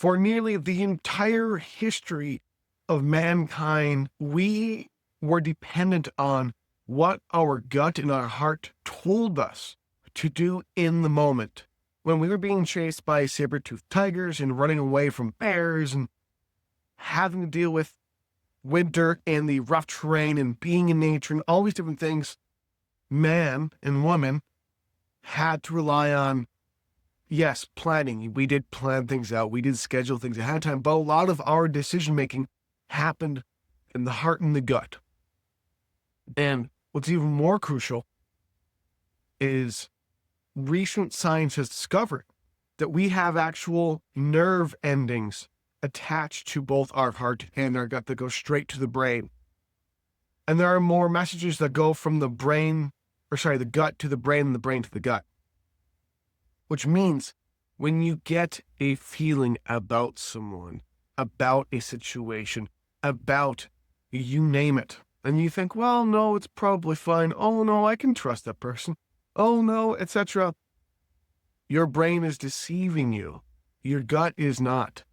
For nearly the entire history of mankind, we were dependent on what our gut and our heart told us to do in the moment. When we were being chased by saber-toothed tigers and running away from bears and having to deal with winter and the rough terrain and being in nature and all these different things, man and woman had to rely on, yes, planning. We did plan things out. We did schedule things ahead of time, but a lot of our decision-making happened in the heart and the gut. And what's even more crucial is recent science has discovered that we have actual nerve endings attached to both our heart and our gut that go straight to the brain. And there are more messages that go from the gut to the brain and the brain to the gut. Which means when you get a feeling about someone, about a situation, about you name it, and you think, well, no, it's probably fine. Oh, no, I can trust that person. Oh, no, etc. Your brain is deceiving you. Your gut is not.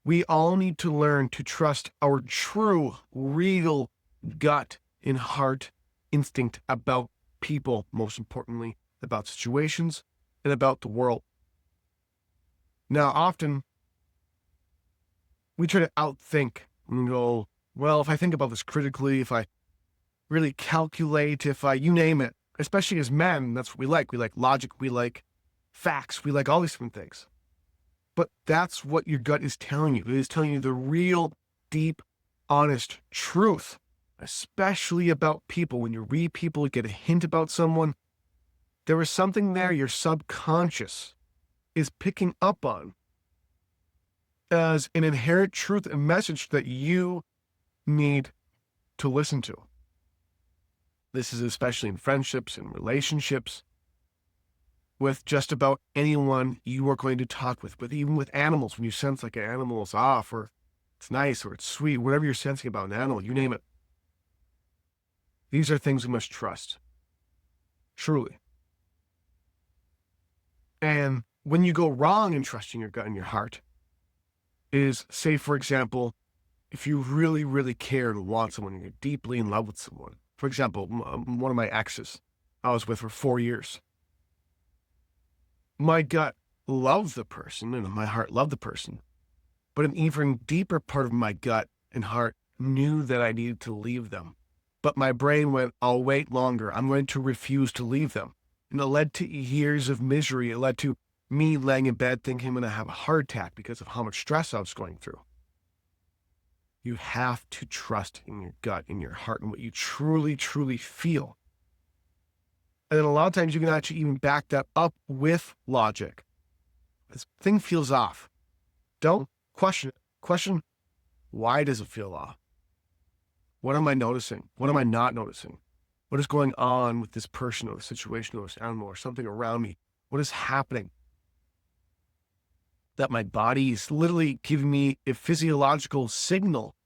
We all need to learn to trust our true, real gut and heart instinct about people, most importantly, about situations, and about the world. Now, often we try to outthink and go, well, if I think about this critically, if I really calculate, you name it, especially as men, that's what we like. We like logic, we like facts, we like all these different things. But that's what your gut is telling you. It is telling you the real, deep, honest truth, especially about people. When you read people, you get a hint about someone, there is something there your subconscious is picking up on as an inherent truth and message that you need to listen to. This is especially in friendships and relationships, with just about anyone you are going to talk with, even with animals. When you sense like an animal is off, or it's nice, or it's sweet, whatever you're sensing about an animal, you name it. These are things we must trust. Truly. And when you go wrong in trusting your gut and your heart is, say, for example, if you really, really care and want someone and you're deeply in love with someone. For example, one of my exes I was with for 4 years. My gut loved the person and my heart loved the person, but an even deeper part of my gut and heart knew that I needed to leave them. But my brain went, I'll wait longer. I'm going to refuse to leave them. And it led to years of misery. It led to me laying in bed thinking I'm going to have a heart attack because of how much stress I was going through. You have to trust in your gut, in your heart, and what you truly, truly feel. And then a lot of times you can actually even back that up with logic. This thing feels off. Don't question it. Question, why does it feel off? What am I noticing? What am I not noticing? What is going on with this person or the situation or this animal or something around me? What is happening? That my body is literally giving me a physiological signal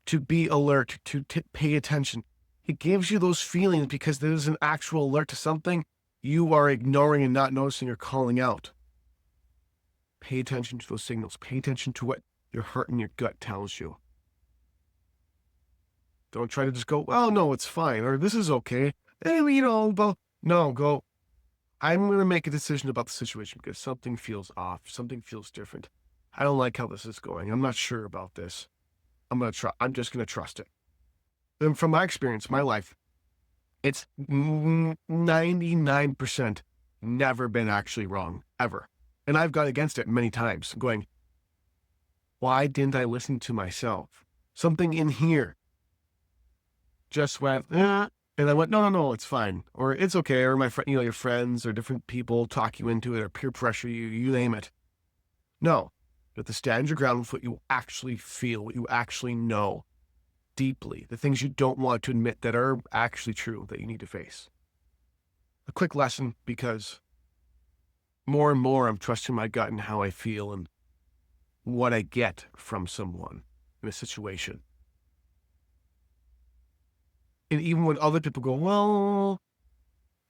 to be alert, to pay attention. It gives you those feelings because there's an actual alert to something you are ignoring and not noticing or calling out. Pay attention to those signals. Pay attention to what your heart and your gut tells you. Don't try to just go, well, no, it's fine, or this is okay. Go, I'm going to make a decision about the situation because something feels off. Something feels different. I don't like how this is going. I'm not sure about this. I'm just going to trust it. And from my experience, my life, it's 99% never been actually wrong, ever. And I've gone against it many times, going, why didn't I listen to myself? Something in here just went, and I went, no, it's fine, or it's okay, or your friends or different people talk you into it, or peer pressure you, you name it. No, you have to stand your ground with what you actually feel, what you actually know deeply, the things you don't want to admit that are actually true that you need to face. A quick lesson, because more and more I'm trusting my gut and how I feel and what I get from someone in a situation. And even when other people go, well,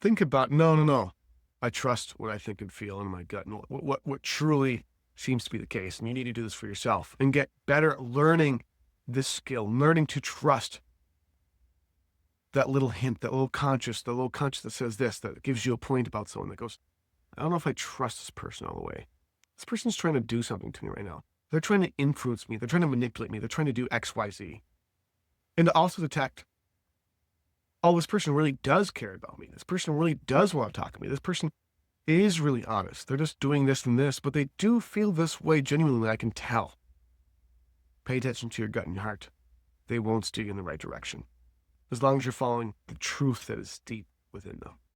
think about, no. I trust what I think and feel in my gut and what truly seems to be the case. And you need to do this for yourself and get better at learning this skill, learning to trust that little hint, the little conscious that says this, that gives you a point about someone that goes, I don't know if I trust this person all the way. This person's trying to do something to me right now. They're trying to influence me. They're trying to manipulate me. They're trying to do X, Y, Z. And to also detect, oh, this person really does care about me. This person really does want to talk to me. This person is really honest. They're just doing this and this, but they do feel this way genuinely. I can tell. Pay attention to your gut and your heart. They won't steer you in the right direction, as long as you're following the truth that is deep within them.